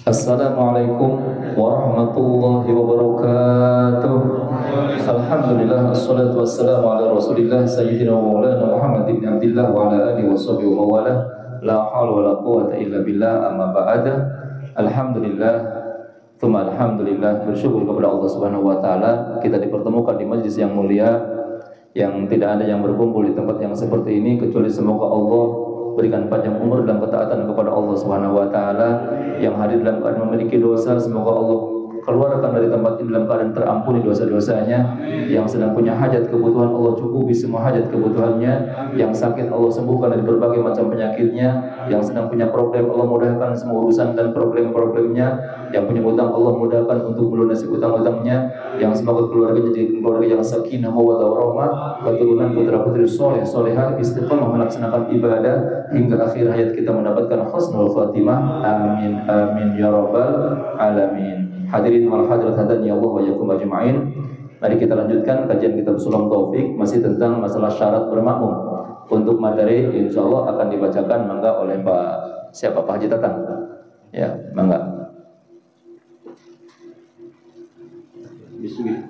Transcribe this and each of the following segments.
Assalamualaikum warahmatullahi wabarakatuh. Alhamdulillah, assalatu wassalamu ala rasulillah Sayyidina wa maulana Muhammad ibn Abdillah wa ala alihi wa sahbihi wa mawalah. La hawla wa la quwata illa billah, amma ba'da. Alhamdulillah, thumma alhamdulillah, bersyukur kepada Allah subhanahu wa ta'ala. Kita dipertemukan di majlis yang mulia, yang tidak ada yang berkumpul di tempat yang seperti ini kecuali semoga Allah berikan panjang umur dalam ketaatan kepada Allah Subhanahu wa taala. Yang hadir dalam keadaan memiliki dosa, semoga Allah keluarkan dari tempat ini dalam keadaan terampuni dosa-dosanya. Yang sedang punya hajat kebutuhan, Allah cukupi semua hajat kebutuhannya. Yang sakit, Allah sembuhkan dari berbagai macam penyakitnya. Yang sedang punya problem, Allah mudahkan semua urusan dan problem-problemnya. Yang punya utang, Allah mudahkan untuk melunasi utang-utangnya. Yang semoga keluarganya jadi keluarga yang sakinah, mawaddah warahmah, keturunan putra-putri soleh, solehah, istiqamah melaksanakan ibadah hingga akhir hayat kita mendapatkan husnul khatimah. Amin amin ya rabbal alamin. Hadirin wal hadirat hadani Allah wa yakum ajma'in. Mari kita lanjutkan kajian kitab Sulam Taufik, masih tentang masalah syarat bermakmum. Untuk materi insyaallah akan dibacakan mangga oleh Pak siapa, Pak Haji Tatang. Ya, mangga. Bismillah.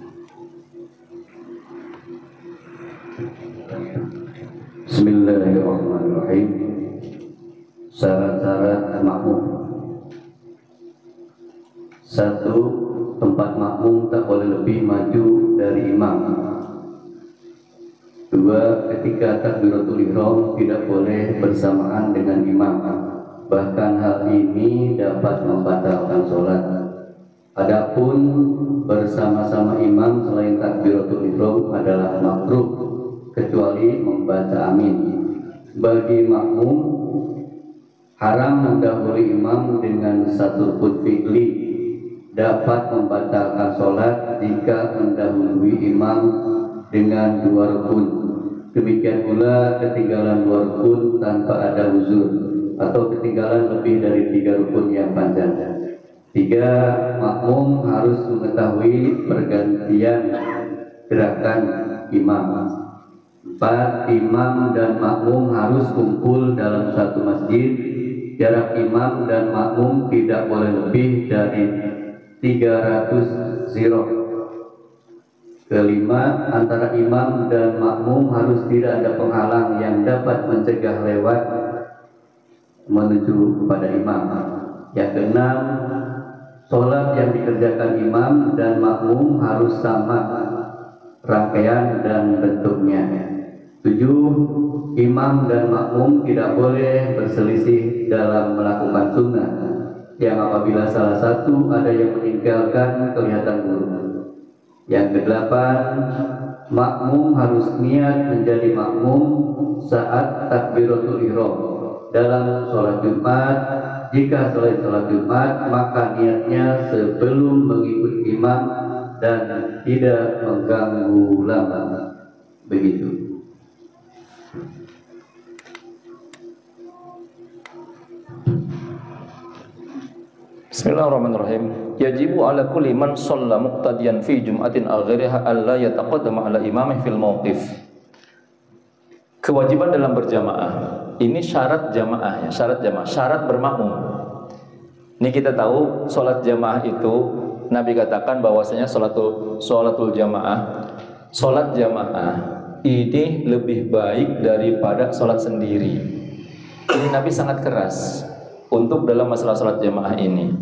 Bismillahirrahmanirrahim. Syarat-syarat makmum. 1. Tempat makmum tak boleh lebih maju dari imam. 2. Ketika takbiratul ihram tidak boleh bersamaan dengan imam. Bahkan hal ini dapat membatalkan sholat. Adapun bersama-sama imam selain takbiratul ihram adalah makruh kecuali membaca amin. Bagi makmum haram mendahului imam dengan satu rukun fi'li, dapat membatalkan sholat jika mendahului imam dengan 2 rukun. Demikian pula ketinggalan 2 rukun tanpa ada uzur, atau ketinggalan lebih dari 3 rukun yang panjang. 3. Makmum harus mengetahui pergantian gerakan imam. 4. Imam dan makmum harus kumpul dalam satu masjid. Jarak imam dan makmum tidak boleh lebih dari 300 zirah. 5. Antara imam dan makmum harus tidak ada penghalang yang dapat mencegah lewat menuju kepada imam. Yang 6. Sholat yang dikerjakan imam dan makmum harus sama rangkaian dan bentuknya. 7. Imam dan makmum tidak boleh berselisih dalam melakukan sunnah, yang apabila salah satu ada yang meninggalkan kelihatan buruk. Yang 8. Makmum harus niat menjadi makmum saat takbiratul ihram dalam sholat Jumat. Jika selain sholat Jumat, maka niatnya sebelum mengikuti imam dan tidak mengganggu lama. Begitu. Bismillahirrahmanirrahim. Yajibu ala kulli man shalla muqtadiyan fi jum'atin aghiriha alla yataqaddama ala imamih fil mauqif. Kewajiban dalam berjamaah. Ini syarat jamaah ya, syarat bermakmum. Ini kita tahu salat jamaah itu Nabi katakan bahwasanya salatul jamaah. Salat jamaah ini lebih baik daripada salat sendiri. Ini Nabi sangat keras untuk dalam masalah salat jamaah ini.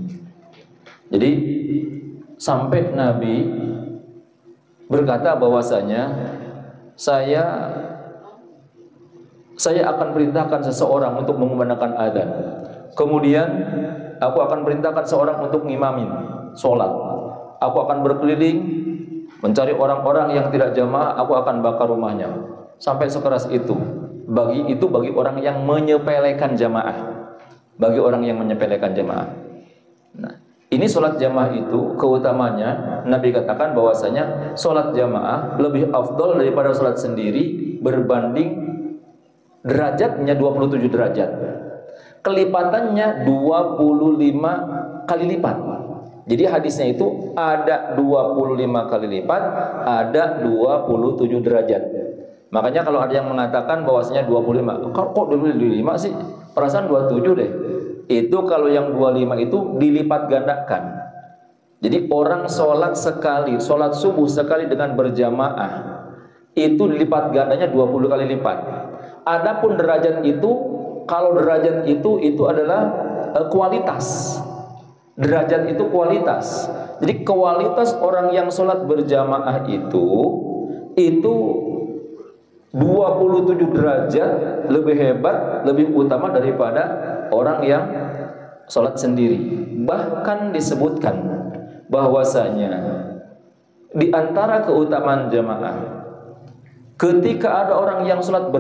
Jadi sampai Nabi berkata bahwasanya saya akan perintahkan seseorang untuk mengumandangkan adzan. Kemudian aku akan perintahkan seorang untuk ngimamin sholat. Aku akan berkeliling mencari orang-orang yang tidak jamaah, aku akan bakar rumahnya. Sampai sekeras itu. Bagi orang yang menyepelekan jamaah. Bagi orang yang menyepelekan jamaah. Nah, ini sholat jamaah itu keutamanya Nabi katakan bahwasanya sholat jamaah lebih afdol daripada sholat sendiri berbanding derajatnya 27 derajat. Kelipatannya 25 kali lipat. Jadi hadisnya itu ada 25 kali lipat, ada 27 derajat. Makanya kalau ada yang mengatakan bahwasanya 25, kok 25 sih? Perasaan 27 deh. Itu kalau yang 25 itu dilipat gandakan. Jadi orang sholat sekali, sholat subuh sekali dengan berjamaah, itu dilipat gandanya 20 kali lipat. Adapun derajat itu, kalau derajat itu adalah kualitas. Derajat itu kualitas. Jadi kualitas orang yang sholat berjamaah itu 27 derajat lebih hebat, lebih utama daripada orang yang sholat sendiri. Bahkan disebutkan bahwasanya di antara keutamaan jamaah, ketika ada orang yang sholat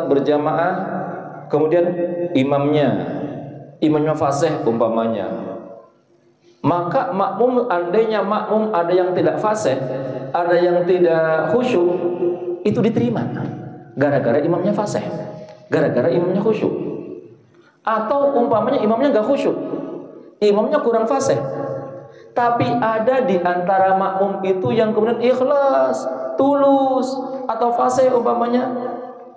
berjamaah, kemudian imamnya fasih umpamanya, maka makmum, andainya makmum ada yang tidak fasih, ada yang tidak khusyuk, itu diterima gara-gara imamnya fasih, gara-gara imamnya khusyuk. Atau umpamanya imamnya gak khusyuk, imamnya kurang fasih, tapi ada di antara makmum itu yang kemudian ikhlas, tulus, atau fasih umpamanya,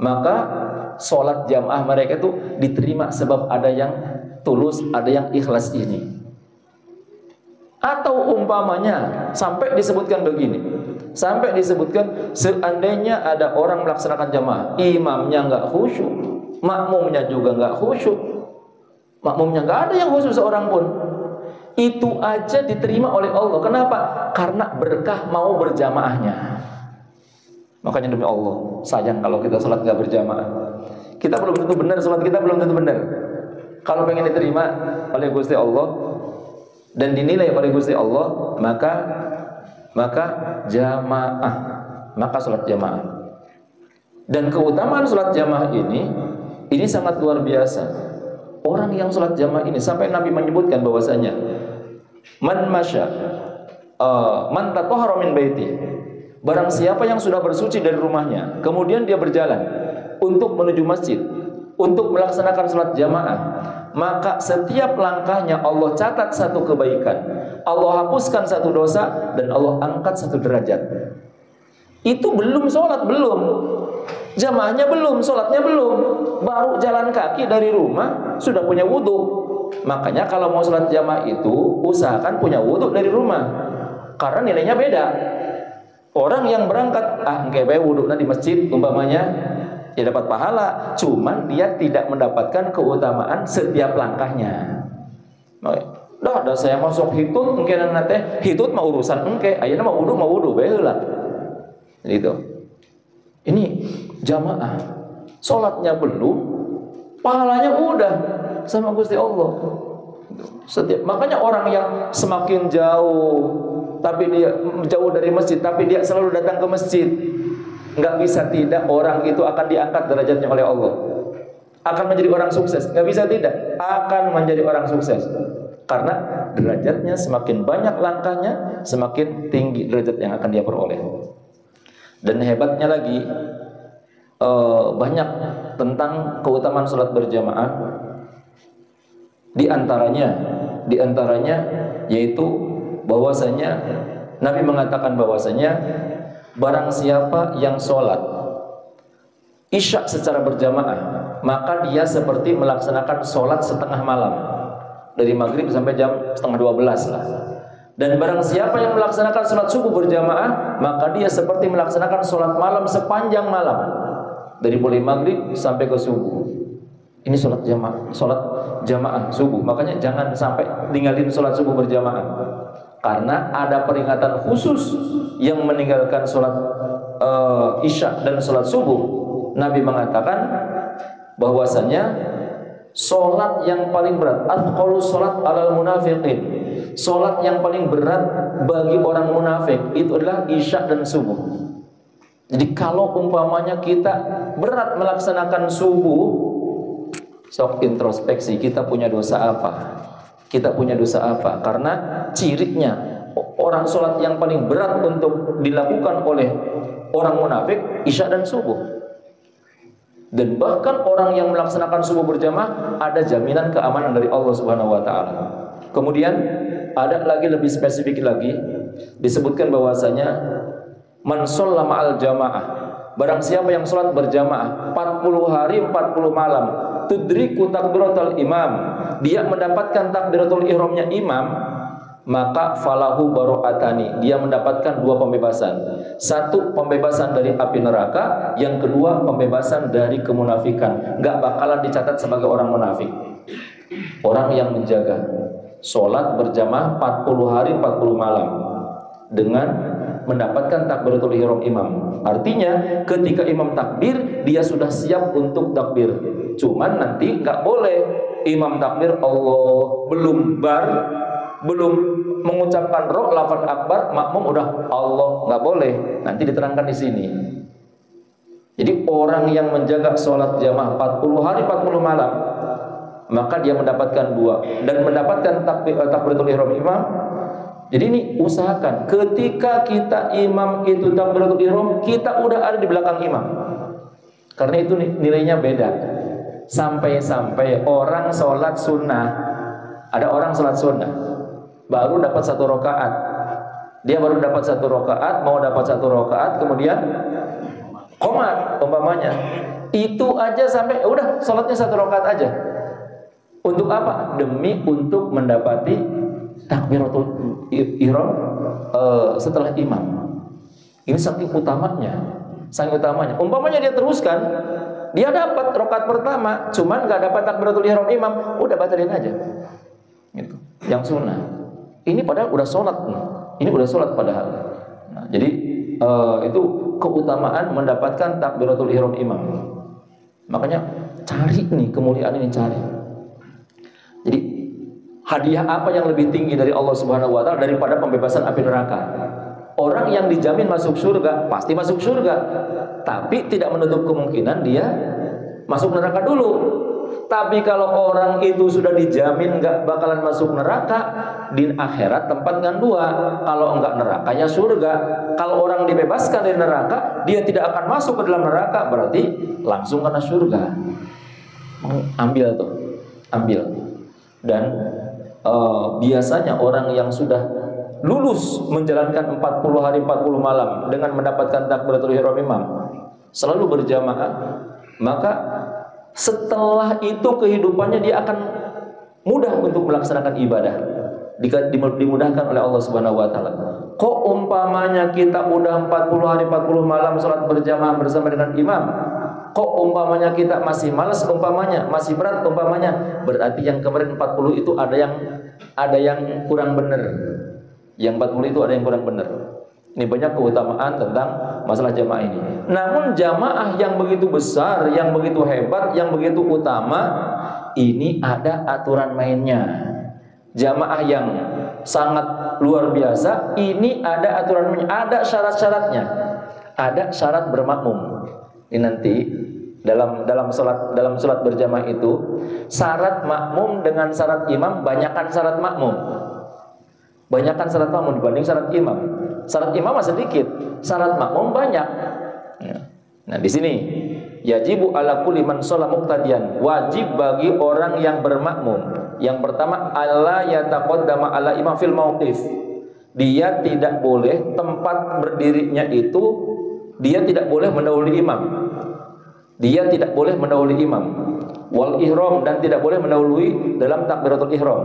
maka sholat jamaah mereka itu diterima sebab ada yang tulus, ada yang ikhlas ini. Atau umpamanya sampai disebutkan begini, sampai disebutkan seandainya ada orang melaksanakan jamaah, imamnya nggak khusyuk, makmumnya juga nggak khusyuk, makmumnya nggak ada yang khusyuk seorang pun, itu aja diterima oleh Allah. Kenapa? Karena berkah mau berjamaahnya. Makanya demi Allah, sayang kalau kita sholat nggak berjamaah. Kita belum tentu benar, sholat kita belum tentu benar. Kalau pengen diterima oleh Gusti Allah dan dinilai oleh Gusti Allah, maka jamaah, maka sholat jamaah. Dan keutamaan sholat jamaah ini sangat luar biasa. Orang yang sholat jamaah ini sampai Nabi menyebutkan bahwasanya man tatahhara min baiti, barang siapa yang sudah bersuci dari rumahnya, kemudian dia berjalan untuk menuju masjid, untuk melaksanakan sholat jamaah, maka setiap langkahnya Allah catat satu kebaikan, Allah hapuskan satu dosa, dan Allah angkat satu derajat. Itu belum sholat, belum jamaahnya, belum sholatnya, belum, baru jalan kaki dari rumah sudah punya wudhu. Makanya kalau mau sholat jamaah itu usahakan punya wudhu dari rumah, karena nilainya beda. Orang yang berangkat engke wudhu di masjid umpamanya, ya dapat pahala, cuman dia tidak mendapatkan keutamaan setiap langkahnya. Dah saya masuk hitut, mungkin nanti hitut mau urusan ayeuna mau wudhu baheula. Gitu. Ini jamaah, sholatnya belum, pahalanya udah sama Gusti Allah. Makanya orang yang semakin jauh, tapi dia jauh dari masjid, tapi dia selalu datang ke masjid, nggak bisa tidak orang itu akan diangkat derajatnya oleh Allah, akan menjadi orang sukses. Nggak bisa tidak, akan menjadi orang sukses, karena derajatnya semakin banyak langkahnya, semakin tinggi derajat yang akan dia peroleh. Dan hebatnya lagi, banyak tentang keutamaan sholat berjamaah. Di antaranya yaitu bahwasanya Nabi mengatakan bahwasanya barang siapa yang sholat isya secara berjamaah, maka dia seperti melaksanakan sholat setengah malam, dari maghrib sampai jam 11:30 lah. Dan barang siapa yang melaksanakan sholat subuh berjamaah, maka dia seperti melaksanakan sholat malam sepanjang malam, dari mulai maghrib sampai ke subuh. Ini sholat jamaah subuh. Makanya jangan sampai tinggalin sholat subuh berjamaah, karena ada peringatan khusus yang meninggalkan sholat isya dan sholat subuh. Nabi mengatakan bahwasanya sholat yang paling berat, athqalus sholat alal munafiqin, sholat yang paling berat bagi orang munafik itu adalah isya dan subuh. Jadi kalau umpamanya kita berat melaksanakan subuh, sok introspeksi, kita punya dosa apa? Kita punya dosa apa? Karena cirinya orang sholat yang paling berat untuk dilakukan oleh orang munafik isya dan subuh. Dan bahkan orang yang melaksanakan subuh berjamaah ada jaminan keamanan dari Allah Subhanahu wa taala. Kemudian ada lagi lebih spesifik lagi, disebutkan bahwasanya man shalla ma'al jamaah, barang siapa yang sholat berjamaah 40 hari 40 malam, tudriku takbiratul imam, dia mendapatkan takbiratul ihramnya imam, maka falahu baro'atani, dia mendapatkan 2 pembebasan. 1 pembebasan dari api neraka, yang kedua pembebasan dari kemunafikan. Gak bakalan dicatat sebagai orang munafik. Orang yang menjaga sholat berjamaah 40 hari 40 malam dengan mendapatkan takbiratul ihram imam. Artinya ketika imam takbir, dia sudah siap untuk takbir. Cuman nanti gak boleh imam takbir Allah belum mengucapkan roh lafaz akbar, makmum udah Allah, nggak boleh. Nanti diterangkan di sini. Jadi orang yang menjaga sholat jamaah 40 hari 40 malam, maka dia mendapatkan 2 dan mendapatkan takbiratul ihram imam. Jadi ini usahakan ketika kita imam itu takbiratul ihram, kita udah ada di belakang imam. Karena itu nilainya beda. Sampai-sampai orang sholat sunnah, ada orang sholat sunnah baru dapat 1 rakaat. Dia baru dapat 1 rakaat, mau dapat 1 rakaat, kemudian qomat umpamanya. Itu aja sampai udah sholatnya 1 rakaat aja. Untuk apa? Demi untuk mendapati takbiratul ihram setelah imam. Ini saking utamanya. Umpamanya dia teruskan, dia dapat rakaat pertama, cuman nggak dapat takbiratul ihram imam, udah batalin aja. Gitu. Yang sunnah. Ini padahal udah sholat, ini udah sholat padahal. Nah, jadi itu keutamaan mendapatkan takbiratul ihram imam. Makanya cari nih kemuliaan ini, cari. Jadi hadiah apa yang lebih tinggi dari Allah Subhanahu Wa Taala daripada pembebasan api neraka? Orang yang dijamin masuk surga pasti masuk surga, tapi tidak menutup kemungkinan dia masuk neraka dulu. Tapi kalau orang itu sudah dijamin nggak bakalan masuk neraka, di akhirat tempat dengan 2. Kalau enggak nerakanya surga. Kalau orang dibebaskan dari neraka, dia tidak akan masuk ke dalam neraka, berarti langsung kena surga. Ambil tuh, ambil. Dan biasanya orang yang sudah lulus menjalankan 40 hari 40 malam dengan mendapatkan takbiratul ihram imam, selalu berjamaah, maka setelah itu kehidupannya dia akan mudah untuk melaksanakan ibadah, dimudahkan oleh Allah Subhanahu Wa Taala. Kok umpamanya kita udah 40 hari 40 malam sholat berjamaah bersama dengan imam, kok umpamanya kita masih malas, umpamanya masih berat, umpamanya, berarti yang kemarin 40 itu ada yang kurang benar. Yang 40 itu ada yang kurang benar. Ini banyak keutamaan tentang masalah jamaah ini. Namun jamaah yang begitu besar, yang begitu hebat, yang begitu utama, ini ada aturan mainnya. Jamaah yang sangat luar biasa, ini ada aturan mainnya, ada syarat-syaratnya. Ada syarat bermakmum. Ini nanti dalam salat berjamaah itu, syarat makmum dengan syarat imam banyakkan syarat makmum. Banyakkan syarat makmum dibanding syarat imam. Syarat imam masih sedikit, syarat makmum banyak. Nah, di sini yajibu ala kulli man shalla muqtadiyan, wajib bagi orang yang bermakmum. Yang pertama, alla yataqaddama ala imam fil mauqif. Dia tidak boleh tempat berdirinya itu, dia tidak boleh mendahului imam. Dia tidak boleh mendahului imam. Wal ihram, dan tidak boleh mendahului dalam takbiratul ihram.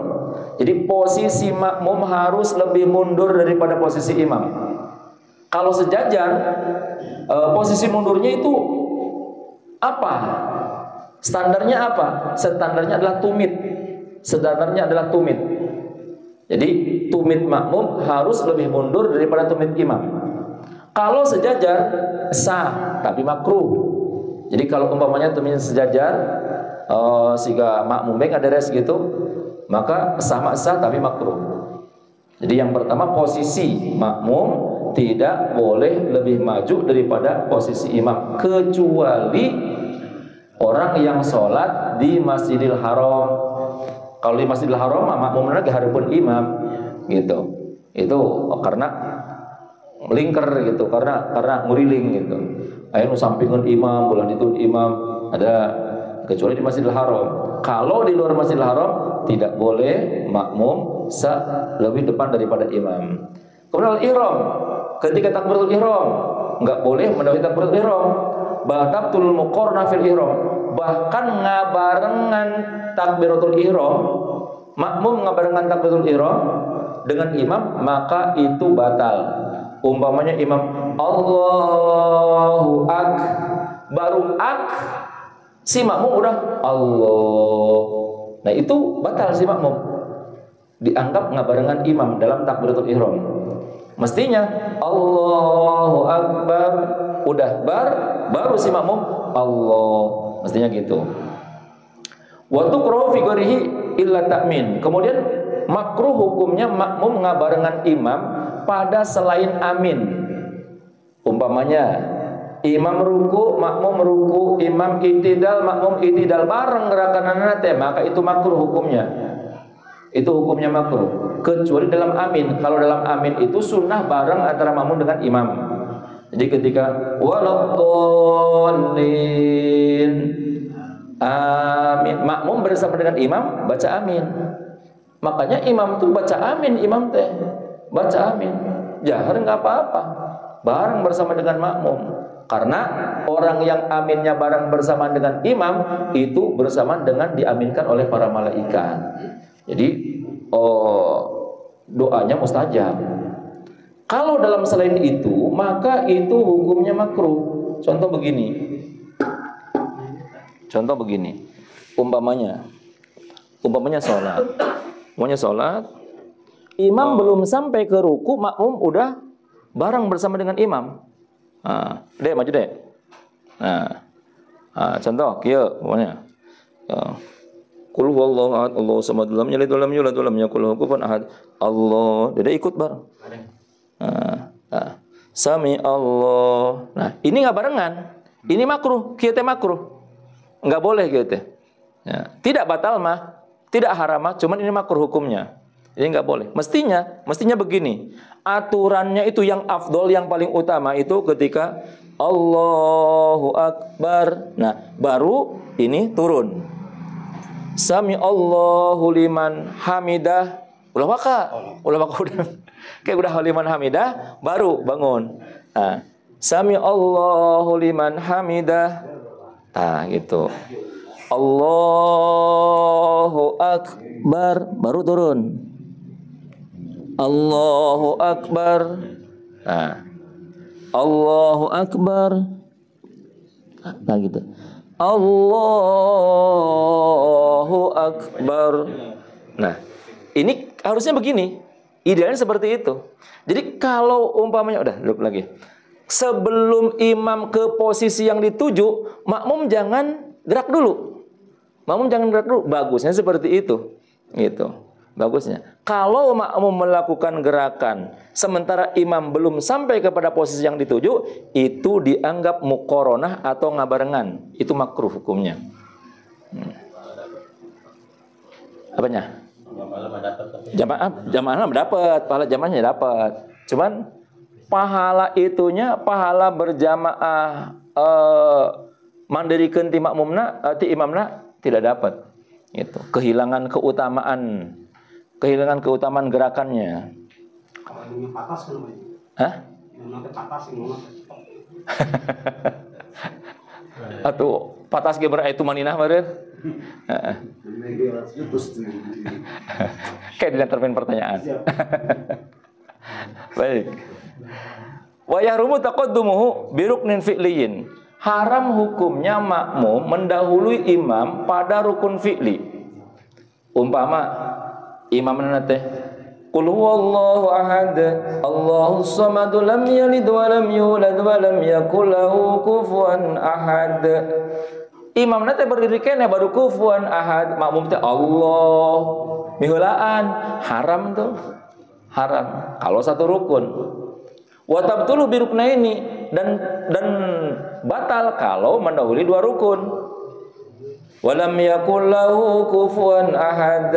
Jadi posisi makmum harus lebih mundur daripada posisi imam. Kalau sejajar, posisi mundurnya itu apa? Standarnya apa? Standarnya adalah tumit. Standarnya adalah tumit. Jadi tumit makmum harus lebih mundur daripada tumit imam. Kalau sejajar sah, tapi makruh. Jadi kalau umpamanya tumitnya sejajar, sehingga makmum baik ada res gitu, maka sah tapi makruh. Jadi yang pertama, posisi makmum tidak boleh lebih maju daripada posisi imam, kecuali orang yang sholat di Masjidil Haram. Kalau di Masjidil Haram makmum lagi harapun imam gitu. Itu karena melingkar gitu, karena nguriling gitu. Ayo sampingan imam, bulan itu imam, ada, kecuali di Masjidil Haram. Kalau di luar Masjidil Haram tidak boleh makmum lebih depan daripada imam. Kemudian ihram, ketika takbiratul ihram, nggak boleh mendahului takbiratul ihram. Batabtul muqarna fil ihram, bahkan ngabarengan takbiratul ihram, makmum ngabarengan takbiratul ihram dengan imam, maka itu batal. Umpamanya imam Allahu ak, baru ak, si makmum udah Allah. Nah itu batal si makmum, dianggap ngabarengan imam dalam takbiratul ihram. Mestinya Allahu akbar, udah baru si makmum Allah, mestinya gitu. Wa tukrahu fi ghairihi illa ta'min. Kemudian makruh hukumnya makmum ngabarengan imam pada selain amin. Umpamanya imam ruku, makmum ruku, imam itidal, makmum itidal, bareng gerakan teh, maka itu makruh hukumnya. Itu hukumnya makruh, kecuali dalam amin. Kalau dalam amin itu sunnah bareng antara makmum dengan imam. Jadi ketika waladdallin amin, makmum bersama dengan imam baca amin. Makanya imam tuh baca amin, imam teh baca amin. Jahar nggak apa-apa, bareng bersama dengan makmum. Karena orang yang aminnya bareng bersama dengan imam itu bersama dengan diaminkan oleh para malaikat. Jadi doanya mustajab. Kalau dalam selain itu, maka itu hukumnya makruh. Contoh begini. Umpamanya sholat. Imam belum sampai ke ruku, makmum udah bareng bersama dengan imam. Dek maju dek. Contoh, kieu umpamanya. Qul huwallahu ahad, Allahu samad, lam yalid wa lam yulad wa lam yakul lahu kufuwan ahad. Allah, dede ikut bareng. Sami Allah. Nah, ini enggak barengan. Ini makruh, kieu teh makruh. Enggak boleh kieu teh. Ya, tidak batal mah, tidak haram mah, cuman ini makruh hukumnya. Ini enggak boleh. Mestinya begini. Aturannya itu yang afdol, yang paling utama itu ketika Allahu Akbar. Nah, baru ini turun. Sami Allahu liman hamidah. Ulah maka udah. Kayak udah liman hamidah baru bangun. Sami Allahu liman hamidah. Gitu. Allahu akbar baru turun. Allahu akbar. Allahu akbar. Gitu. Allahu akbar. Nah, ini harusnya begini. Idealnya seperti itu. Jadi kalau umpamanya udah duduk lagi. Sebelum imam ke posisi yang dituju, makmum jangan gerak dulu. Bagusnya seperti itu. Gitu. Bagusnya. Kalau makmum melakukan gerakan sementara imam belum sampai kepada posisi yang dituju, itu dianggap muqaronah atau ngabarengan. Itu makruh hukumnya. Apanya? Jamaah dapat, pahala jamaahnya dapat. Cuman pahala itunya, pahala berjamaah mandirikeun ti makmumna, ti imamna tidak dapat. Itu kehilangan keutamaan gerakannya. Atau patas ge berarti maninah meureun. Kayak dilantarkan pertanyaan. Baik. Wa yahrumu taqaddumuhu bi ruknin fi'liyin. Haram hukumnya makmum mendahului imam pada rukun fi'li. Umpama imam teh qul huwallahu ahad, Allahus samad, lam yalid wa lam yulad wa lam yakul lahu kufuwan ahad. Imam teh berdiri kene baru kufuwan ahad, makmum teh Allah miheulaan, haram tuh. Haram kalau satu rukun. Wa tabtulu bi ruknaini, dan batal kalau mendahului dua rukun. Wa lam yakul lahu kufuwan ahad.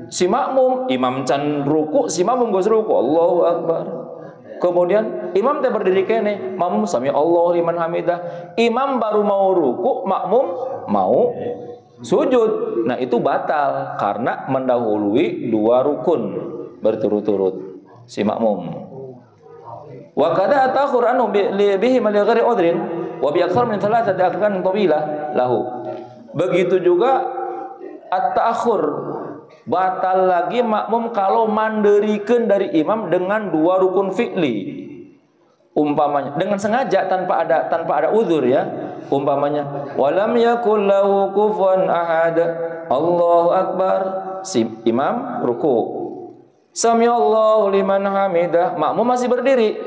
Si makmum, imam can ruku, si makmum geus ruku, Allahu akbar. Kemudian imam teh berdiri kene, makmum sami Allah liman hamidah. Imam baru mau ruku, makmum mau sujud. Nah, itu batal karena mendahului dua rukun berturut-turut si makmum. Wa kada ta'khur anhu bihi man ghairi udhrin wa bi akthar min thalathati arkan tawilah lahu. Begitu juga at-ta'khur, batal lagi makmum kalau manderikeun dari imam dengan 2 rukun fi'li. Umpamanya dengan sengaja tanpa ada uzur ya. Umpamanya walam yakul lahu kufuwan ahad. Allahu akbar, si imam ruku. Samiallahu liman hamidah, makmum masih berdiri.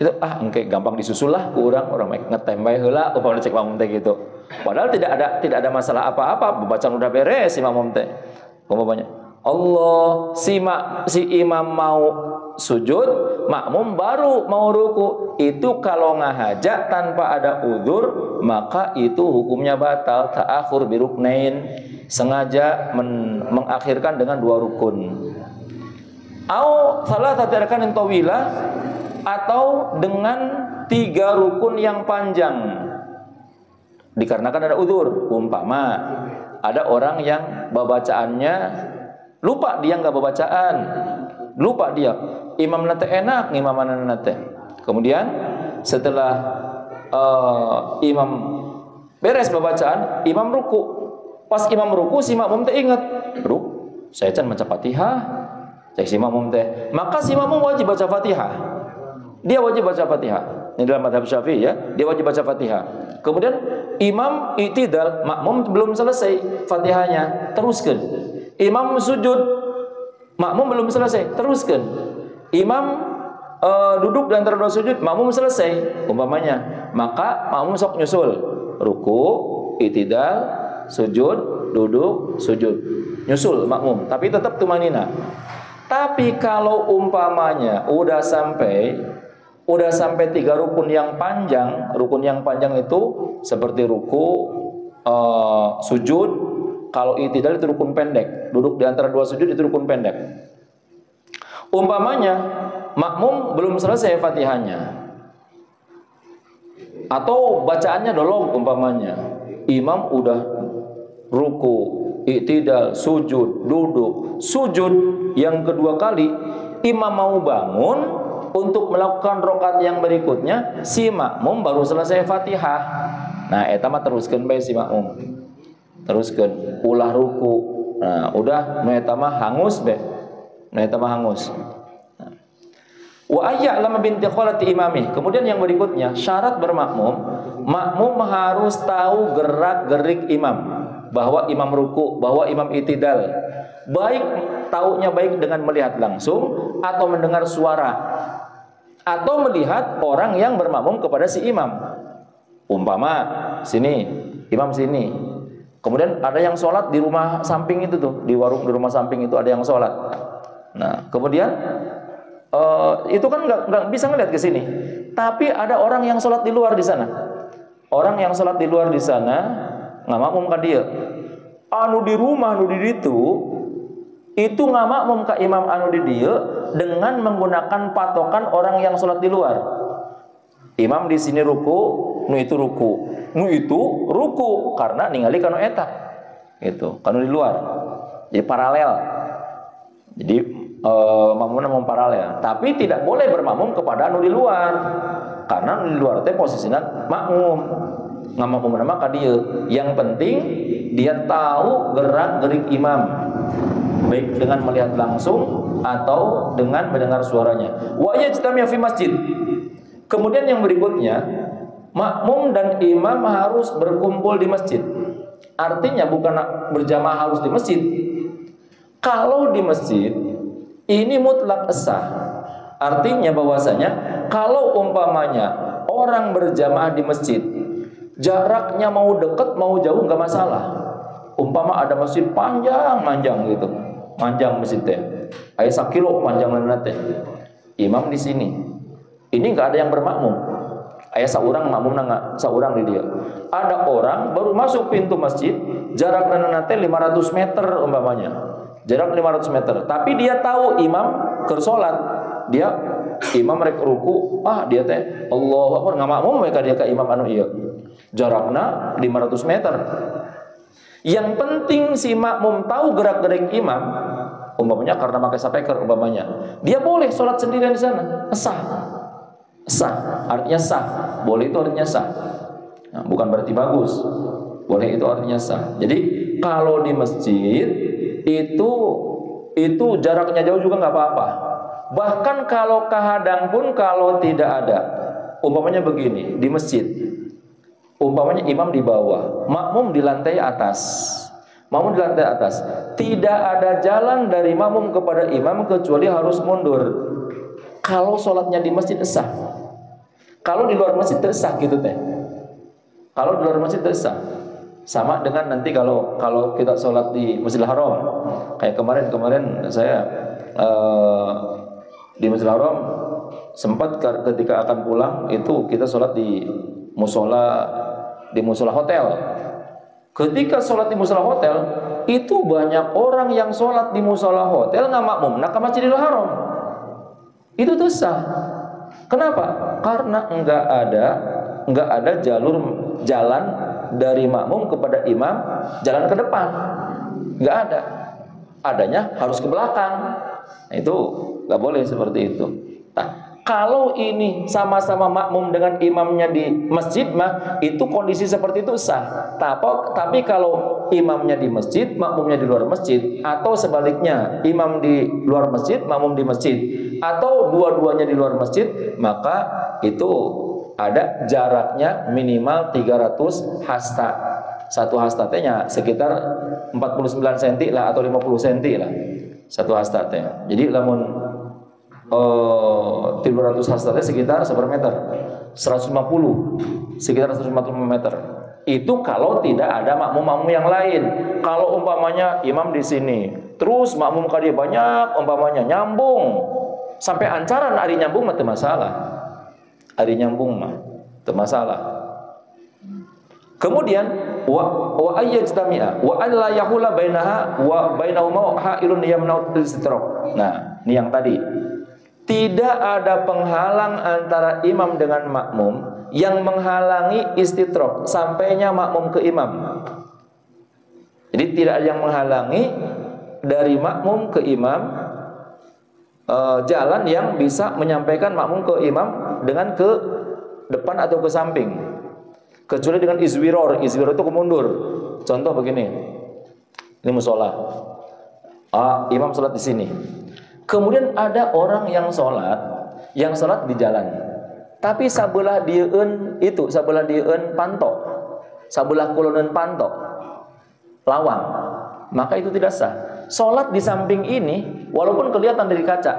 Itu engke gampang disusul lah ku orang ngetem bae heula upama cek makmum teh gitu. Padahal tidak ada masalah apa-apa, bacaan udah beres si makmum teh. Umpamanya Allah, si imam mau sujud, makmum baru mau ruku. Itu kalau ngahajat tanpa ada uzur, maka itu hukumnya batal. Ta'akhur biruknain, sengaja mengakhirkan dengan 2 rukun. Au salatati arkanin tawilah, atau dengan 3 rukun yang panjang. Dikarenakan ada uzur. Umpama ada orang yang bacaannya lupa, dia nggak bacaan, lupa dia. Imam nate enak, imaman nate. Kemudian setelah imam beres pembacaan, imam ruku. Pas imam ruku, si makmum teh ingat, saya can baca Fatihah. Cek si makmum teh, maka si makmum wajib baca Fatihah. Dia wajib baca Fatihah. Ini dalam mazhab Syafi'i ya, dia wajib baca Fatihah. Kemudian imam i'tidal, makmum belum selesai Fatihahnya, teruskan. Imam sujud, makmum belum selesai, teruskan. Imam duduk di antara 2 sujud, makmum selesai umpamanya, maka makmum sok nyusul ruku, i'tidal, sujud, duduk, sujud, nyusul makmum, tapi tetap tumanina. Tapi kalau umpamanya udah sampai 3 rukun yang panjang, rukun yang panjang itu seperti ruku, sujud. Kalau i'tidal itu rukun pendek, duduk di antara 2 sujud itu rukun pendek. Umpamanya makmum belum selesai Fatihahnya, atau bacaannya dolog umpamanya, imam udah ruku, i'tidal, sujud, duduk, sujud yang kedua kali, imam mau bangun untuk melakukan rakaat yang berikutnya, si makmum baru selesai Fatihah. Nah, eta mah teruskeun bae si makmum. Teruskeun ulah ruku. Nah, udah nu eta mah hangus be. Nu eta mah hangus. Wa ayya'lam binti khalati imami. Kemudian yang berikutnya, syarat bermakmum, makmum harus tahu gerak-gerik imam, bahwa imam ruku, bahwa imam i'tidal. Baik taunya baik dengan melihat langsung atau mendengar suara, atau melihat orang yang bermakmum kepada si imam. Umpama sini, imam sini. Kemudian ada yang sholat di rumah samping itu tuh, di warung di rumah samping itu ada yang sholat. Nah, kemudian itu kan nggak bisa ngeliat ke sini. Tapi ada orang yang sholat di luar di sana. Orang yang sholat di luar di sana nggak makmum ka dia. Anu di rumah, anu di itu nggak makmum ka imam anu di dia dengan menggunakan patokan orang yang sholat di luar. Imam di sini ruku, nu itu ruku, nu itu ruku karena ningali kanu eta, itu kanu di luar, jadi paralel. Jadi makmumna memparalel, tapi tidak boleh bermakmum kepada anu di luar, karena anu di luar teh posisinya makmum, nggak makmum nama ka dia. Yang penting dia tahu gerak-gerik imam, baik dengan melihat langsung atau dengan mendengar suaranya. Wa yajtami' fi masjid. Kemudian yang berikutnya, makmum dan imam harus berkumpul di masjid. Artinya bukan berjamaah harus di masjid. Kalau di masjid ini mutlak sah. Artinya bahwasanya kalau umpamanya orang berjamaah di masjid, jaraknya mau dekat mau jauh nggak masalah. Umpama ada masjid panjang gitu, panjang masjidnya, aya 1 kilo panjang teh. Imam di sini. Ini nggak ada yang bermakmum. Aya saurang makmum nggak saurang di dia. Ada orang baru masuk pintu masjid, jarak nanti 500 meter umpamanya. Jarak 500 meter. Tapi dia tahu imam keur salat. Dia imam rek ruku, dia teh Allahu Akbar nggak makmum mereka dia ke imam anu ieu. Jarakna 500 meter. Yang penting si makmum tahu gerak-gerik imam, umpamanya karena pakai speaker umpamanya, dia boleh sholat sendirian di sana, sah, artinya sah, boleh itu artinya sah. Nah, bukan berarti bagus, boleh itu artinya sah. Jadi kalau di masjid itu jaraknya jauh juga nggak apa-apa. Bahkan kalau kahadang pun kalau tidak ada, umpamanya begini di masjid, umpamanya imam di bawah, makmum di lantai atas. Makmum di lantai atas, tidak ada jalan dari makmum kepada imam kecuali harus mundur. Kalau sholatnya di masjid sah. Kalau di luar masjid sah gitu teh. Kalau di luar masjid sah. Sama dengan nanti kalau kita sholat di Masjidil Haram. Kayak kemarin saya di Masjidil Haram sempat ketika akan pulang itu kita sholat di musola hotel. Ketika sholat di musola hotel, itu banyak orang yang sholat di musola hotel nggak makmum nak ke Masjidil Haram. Itu tuh sah. Kenapa? Karena nggak ada jalan dari makmum kepada imam, jalan ke depan. Nggak ada. Adanya harus ke belakang. Nah, itu nggak boleh seperti itu. Nah, kalau ini sama-sama makmum dengan imamnya di masjid mah itu kondisi seperti itu sah. Tapi kalau imamnya di masjid, makmumnya di luar masjid, atau sebaliknya imam di luar masjid, makmum di masjid, atau dua-duanya di luar masjid, maka itu ada jaraknya minimal 300 hasta. Satu hasta-nya sekitar 49 cm lah atau 50 cm lah. Satu hasta-nya. Jadi lamun 300 hasta sekitar seberapa meter? 150, sekitar 150 meter. Itu kalau tidak ada makmum-makmum yang lain. Kalau umpamanya imam di sini, terus makmum kali banyak, umpamanya nyambung sampai ancaran hari nyambung mah masalah. Hari nyambung mah masalah. Kemudian wa ayyajtami'a wa an la yahula bainaha wa bainahuma ha'ilun yamna'u al-istitraq. Nah, ini yang tadi. Tidak ada penghalang antara imam dengan makmum yang menghalangi istitraq sampainya makmum ke imam. Jadi tidak ada yang menghalangi dari makmum ke imam jalan yang bisa menyampaikan makmum ke imam dengan ke depan atau ke samping. Kecuali dengan izwiror itu kemundur. Contoh begini. Ini musola. Imam sholat di sini. Kemudian ada orang yang sholat di jalan. Tapi sabelah dieun panto. Sabelah kuloneun panto. Lawang. Maka itu tidak sah. Sholat di samping ini walaupun kelihatan dari kaca.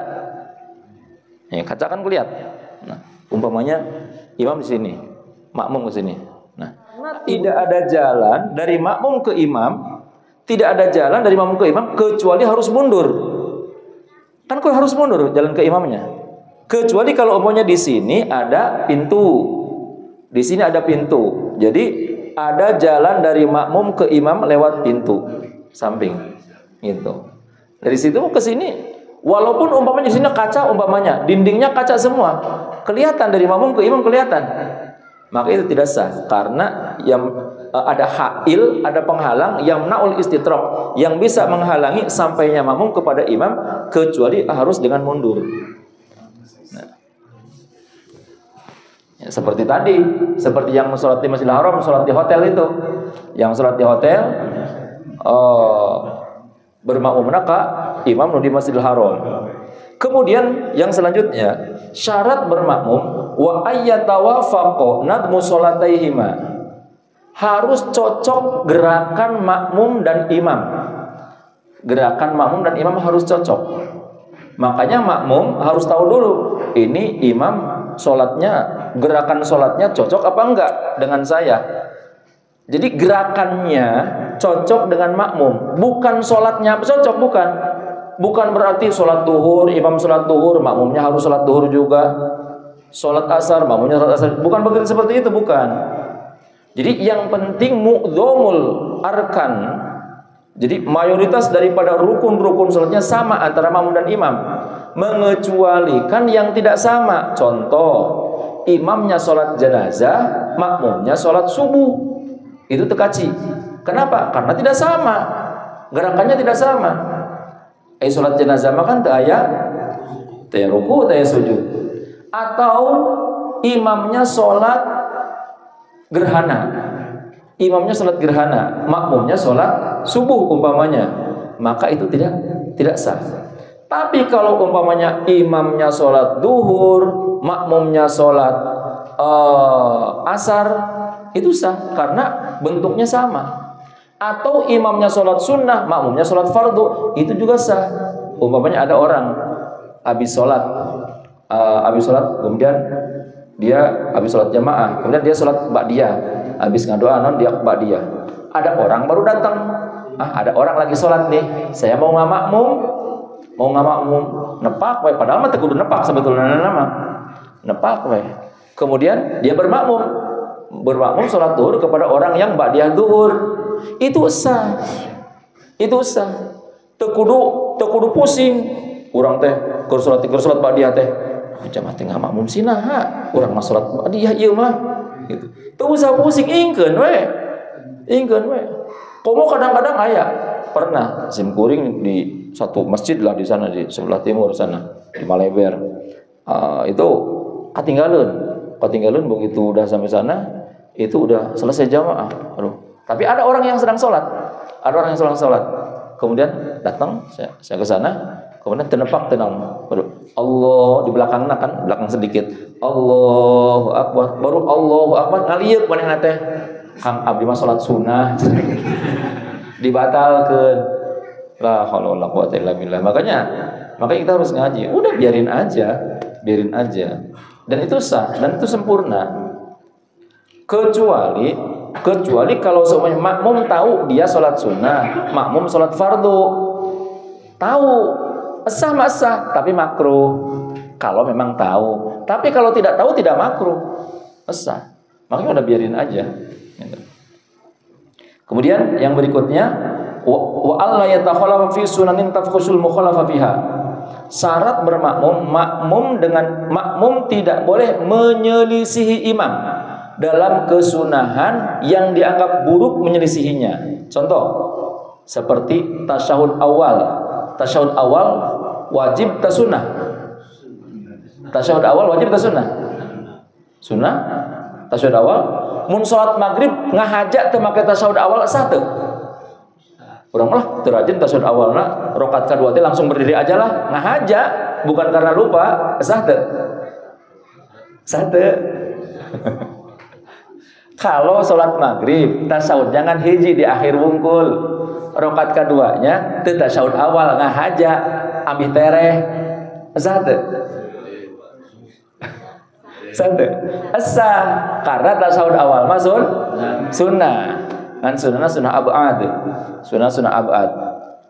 Ya, kaca kan kelihatan. Nah, umpamanya imam di sini, makmum ke sini. Nah, tidak ada jalan dari makmum ke imam, kecuali harus mundur. Kan kok harus mundur jalan ke imamnya? Kecuali kalau umumnya di sini ada pintu. Di sini ada pintu. Jadi ada jalan dari makmum ke imam lewat pintu samping. Gitu. Dari situ ke sini walaupun umpamanya di sini kaca, umpamanya dindingnya kaca semua, kelihatan dari makmum ke imam kelihatan. Maka itu tidak sah karena yang ada ha'il, ada penghalang yang na'ul istitraq yang bisa menghalangi sampainya makmum kepada imam kecuali harus dengan mundur. Nah. Ya, seperti tadi, seperti yang sholat di Masjidil Haram, sholat di hotel itu. Yang sholat di hotel bermakmum naka imam di Masjidil Haram. Kemudian yang selanjutnya syarat bermakmum wa ayyatawafaqo nadmu sholataihima, harus cocok gerakan makmum dan imam. Gerakan makmum dan imam harus cocok. Makanya makmum harus tahu dulu ini imam sholatnya, gerakan sholatnya cocok apa enggak dengan saya. Jadi gerakannya cocok dengan makmum, bukan sholatnya cocok, bukan. Bukan berarti sholat duhur, imam sholat duhur, makmumnya harus sholat duhur juga. Sholat asar, makmumnya sholat asar. Bukan begitu, seperti itu, bukan. Jadi yang penting mu'dhamul arkan. Jadi mayoritas daripada rukun-rukun sholatnya sama antara makmum dan imam. Mengecualikan yang tidak sama. Contoh, imamnya sholat jenazah, makmumnya sholat subuh. Itu tekaci. Kenapa? Karena tidak sama. Gerakannya tidak sama. Salat jenazah mah kan teu aya ruku, teu aya sujud. Atau imamnya salat gerhana. Imamnya salat gerhana, makmumnya salat subuh umpamanya. Maka itu tidak sah. Tapi kalau umpamanya imamnya salat duhur, makmumnya salat asar, itu sah karena bentuknya sama. Atau imamnya sholat sunnah, makmumnya sholat fardu, itu juga sah. Umpamanya ada orang habis sholat, kemudian dia habis sholat jamaah, kemudian dia sholat ba'diyah, habis ngadoa non dia ba'diyah. Ada orang baru datang, ada orang lagi sholat nih, saya mau ngamakmum, nepak, padahal mah kudu nepak sebetulnya nama, nepak, kemudian dia bermakmum sholat duhur kepada orang yang ba'diyah duhur. Itu sah. Teu kudu pusing. Urang teh keur salat ba'diyah teh. Jamaah teh ngamakmum sinaha? Urang mah salat ba'diyah ieu mah. Gitu. Teu usah pusing, ingkeun we. Komo kadang-kadang aya. Pernah simkuring di satu masjid lah di sana di sebelah timur sana di Maleber. Itu ketinggalan begitu udah sampai sana itu udah selesai jamaah. Aduh. Tapi ada orang yang sedang sholat, kemudian datang, saya ke sana, kemudian tenepak tenang, Allah di belakangnya kan, belakang sedikit, Allahu Akbar, baru Allahu Akbar ngaliuk manehna teh, Kang abdi mah sholat sunnah, dibatalkeun, la haula wala quwata illa billah. Makanya kita harus ngaji, udah biarin aja, dan itu sah, dan itu sempurna, kecuali kalau semuanya makmum tahu dia sholat sunnah, makmum sholat fardu, tahu sah, tapi makruh. Kalau memang tahu, tapi kalau tidak tahu tidak makruh, sah. Makanya udah biarin aja. Kemudian yang berikutnya, wa alla yatakhalafa fi sunanin tafkhusul mukhalafa fiha. Syarat bermakmum, makmum tidak boleh menyelisihi imam dalam kesunahan yang dianggap buruk menyelisihinya. Contoh seperti tasyahud awal wajib ta sunnah. Tasyahud awal wajib ta sunnah? Sunnah. Tasyahud awal mun salat maghrib ngahaja teu make tasyahud awal sah teu? Urang lah teu rajin tasyahud awalna rakaat kadua teh langsung berdiri aja lah, ngahaja bukan karena lupa, sah teu? Sah teu? Kalau sholat maghrib tasyahud jangan hiji di akhir wungkul, rakaat kaduanya teu tasyahud awal ngahaja ambil tereh, sah teu? Sah teu? Sah karena tasyahud awal mah sunnah. Kan sunnah ab'ad. Sunnah ab'ad.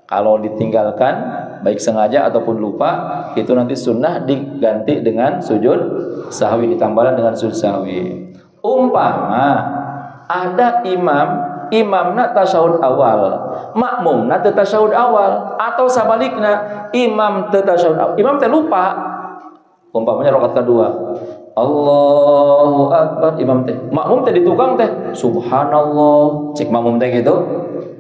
Kalau ditinggalkan baik sengaja ataupun lupa, itu nanti sunnah diganti dengan sujud sahwi, ditambahkan dengan sujud sahwi. Umpama ada imamna tasyahud awal, makmumna teu tasyahud awal, atau sabalikna imam teu tasyahud awal, imam teh lupa, umpamanya rakaat kedua Allahu Akbar, imam teh makmum teh di tukang teh subhanallah, cek makmum teh gitu.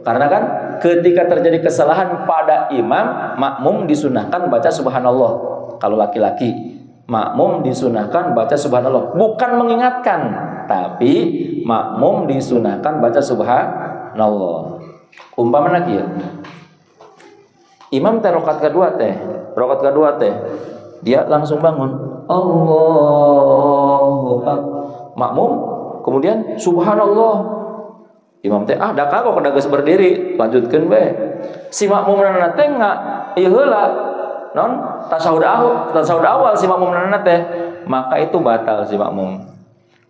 Karena kan ketika terjadi kesalahan pada imam, makmum disunahkan baca subhanallah. Kalau laki-laki makmum disunahkan baca subhanallah, bukan mengingatkan, tapi makmum disunahkan baca subhanallah. Umpamanya kieu. Imam teh rakaat kedua teh dia langsung bangun. Allahu Akbar. Makmum kemudian subhanallah. Imam teh da kagok kada geus berdiri, lanjutkeun we. Si makmumna teh ieu heula non tasyahud awal si makmumna teh, maka itu batal si makmum.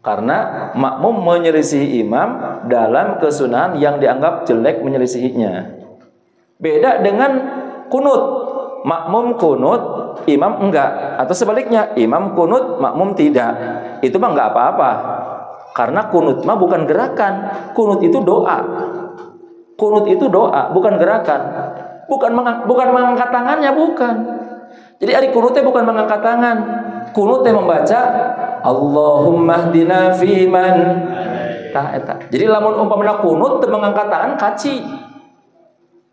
Karena makmum menyelisihi imam dalam kesunahan yang dianggap jelek menyelisihinya. Beda dengan kunut. Makmum kunut, imam enggak, atau sebaliknya imam kunut, makmum tidak. Itu mah enggak apa-apa. Karena kunut mah bukan gerakan. Kunut itu doa. Kunut itu doa, bukan gerakan. Bukan mengangkat tangannya, bukan. Jadi ari kunutnya bukan mengangkat tangan. Kunutnya membaca Allahumma hdina fiman. Tah eta. Jadi lamun umpamana kunut teu mengangkat tangan kaci.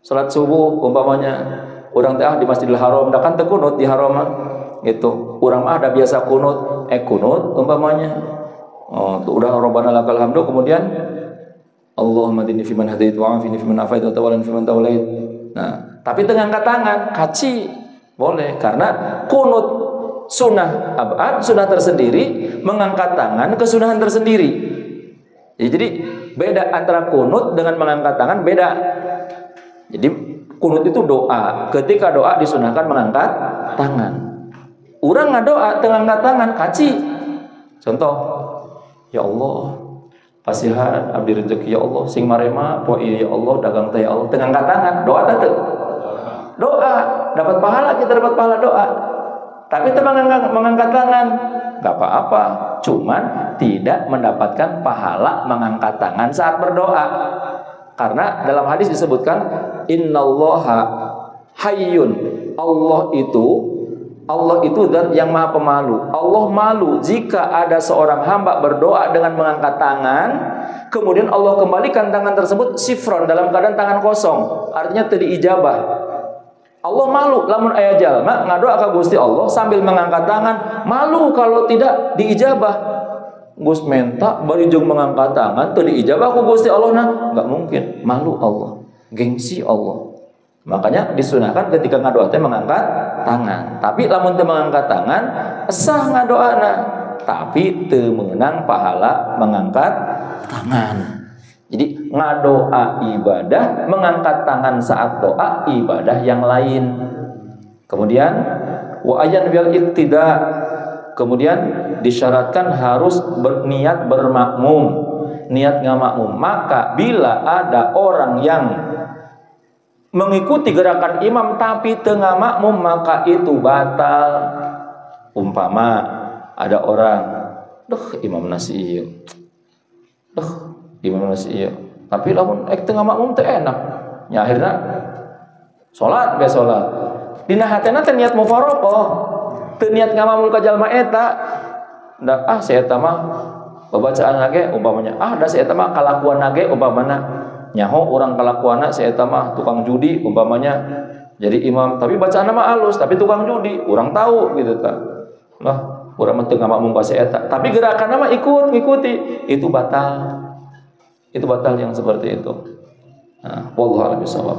Salat subuh umpamanya Urang teh di Masjidil Haram da kan teu kunut di haram gitu. Urang mah ada biasa kunut, kunut umpamanya. Oh, tuh udah Rabbana lakal hamdu kemudian Allahumma dini fiman hadait wa afini fiman afait wa tawallan fiman tawallait. Nah, tapi teu ngangkat tangan, kaci boleh karena kunut sunnah abad sunnah tersendiri, mengangkat tangan kesunahan tersendiri. Jadi beda antara kunut dengan mengangkat tangan beda. Jadi kunut itu doa. Ketika doa disunahkan mengangkat tangan. Urang ngadoa teu ngangkat tangan kaci. Contoh, ya Allah, pasihan abdi rezeki ya Allah, sing marema poe ya Allah, dagang teh ya Allah, teu ngangkat tangan, doa teh doa, dapat pahala, kita dapat pahala doa. Tapi teu mengangkat tangan, enggak apa-apa, cuman tidak mendapatkan pahala mengangkat tangan saat berdoa. Karena dalam hadis disebutkan innallaha hayyun. Allah itu zat yang maha pemalu. Allah malu jika ada seorang hamba berdoa dengan mengangkat tangan, kemudian Allah kembalikan tangan tersebut sifron dalam keadaan tangan kosong, artinya teu diijabah. Allah malu lamun aya jalma ngadoa ka Gusti Allah sambil mengangkat tangan, malu kalau tidak diijabah. Gus menta bari jeung mengangkat tangan teu diijabah ku Gusti Allah, nah enggak mungkin, malu Allah, gengsi Allah. Makanya disunahkan ketika ngadoa teh mengangkat tangan. Tapi lamun teu mengangkat tangan sah ngadoana, tapi teu meunang pahala mengangkat tangan. Jadi ngadoa ibadah, mengangkat tangan saat doa ibadah yang lain. Kemudian wa ayyan bil iqtida, kemudian disyaratkan harus berniat bermakmum, niat ngamakmum. Maka bila ada orang yang mengikuti gerakan imam tapi tengah makmum maka itu batal. Umpama ada orang, imam nasi ieu. Imam nasi ieu. Tapi lamun tengah makmum teh enak. Ya akhirnya salat be salat. Dina hatena teh niat mufaraqah. Teu niat ngamakmum ka jalma eta. Da saya eta mah babacaan ge umpamanya da saya eta mah kalakuan ge umpamana nyaho orang kalakuana saya eta mah tukang judi umpamanya jadi imam, tapi bacaan mah halus tapi tukang judi, orang tahu gitu kan. Lah, urang mah teu ngamakmum ka saya eta, tapi gerakan mah ngikuti, itu batal. Itu batal yang seperti itu. Nah, wallahu a'lam bishawab.